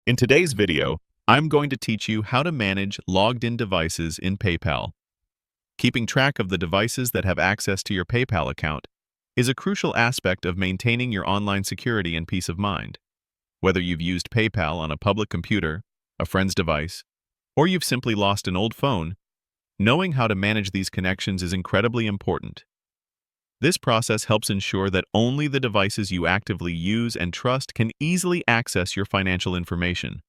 In today's video, I'm going to teach you how to manage logged-in devices in PayPal. Keeping track of the devices that have access to your PayPal account is a crucial aspect of maintaining your online security and peace of mind. Whether you've used PayPal on a public computer, a friend's device, or you've simply lost an old phone, knowing how to manage these connections is incredibly important. This process helps ensure that only the devices you actively use and trust can easily access your financial information.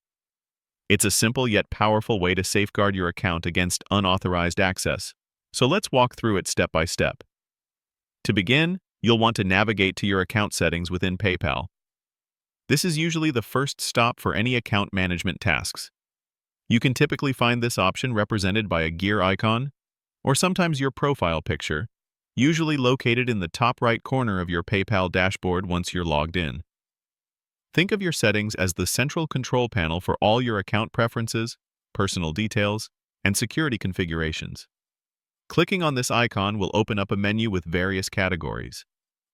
It's a simple yet powerful way to safeguard your account against unauthorized access. So let's walk through it step by step. To begin, you'll want to navigate to your account settings within PayPal. This is usually the first stop for any account management tasks. You can typically find this option represented by a gear icon, or sometimes your profile picture, usually located in the top right corner of your PayPal dashboard once you're logged in. Think of your settings as the central control panel for all your account preferences, personal details, and security configurations. Clicking on this icon will open up a menu with various categories,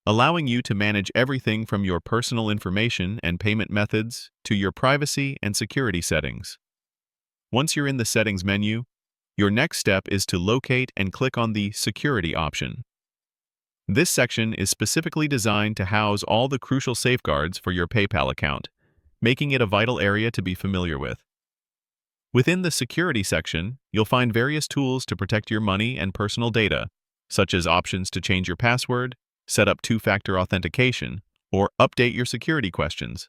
allowing you to manage everything from your personal information and payment methods to your privacy and security settings. Once you're in the Settings menu, your next step is to locate and click on the Security option. This section is specifically designed to house all the crucial safeguards for your PayPal account, making it a vital area to be familiar with. Within the Security section, you'll find various tools to protect your money and personal data, such as options to change your password, set up two-factor authentication, or update your security questions.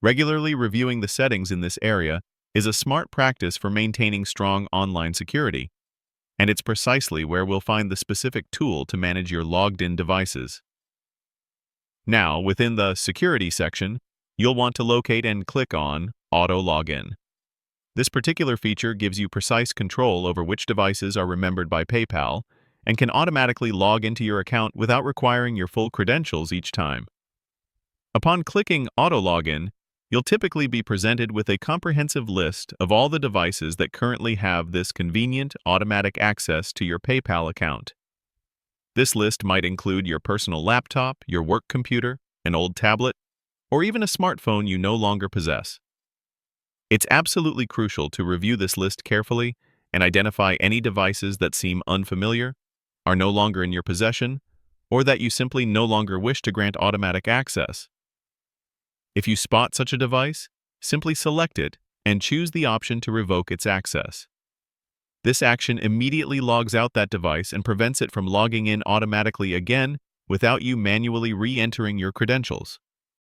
Regularly reviewing the settings in this area is a smart practice for maintaining strong online security, and it's precisely where we'll find the specific tool to manage your logged-in devices. Now, within the Security section, you'll want to locate and click on Auto Login. This particular feature gives you precise control over which devices are remembered by PayPal and can automatically log into your account without requiring your full credentials each time. Upon clicking Auto Login, you'll typically be presented with a comprehensive list of all the devices that currently have this convenient automatic access to your PayPal account. This list might include your personal laptop, your work computer, an old tablet, or even a smartphone you no longer possess. It's absolutely crucial to review this list carefully and identify any devices that seem unfamiliar, are no longer in your possession, or that you simply no longer wish to grant automatic access. If you spot such a device, simply select it and choose the option to revoke its access. This action immediately logs out that device and prevents it from logging in automatically again without you manually re-entering your credentials.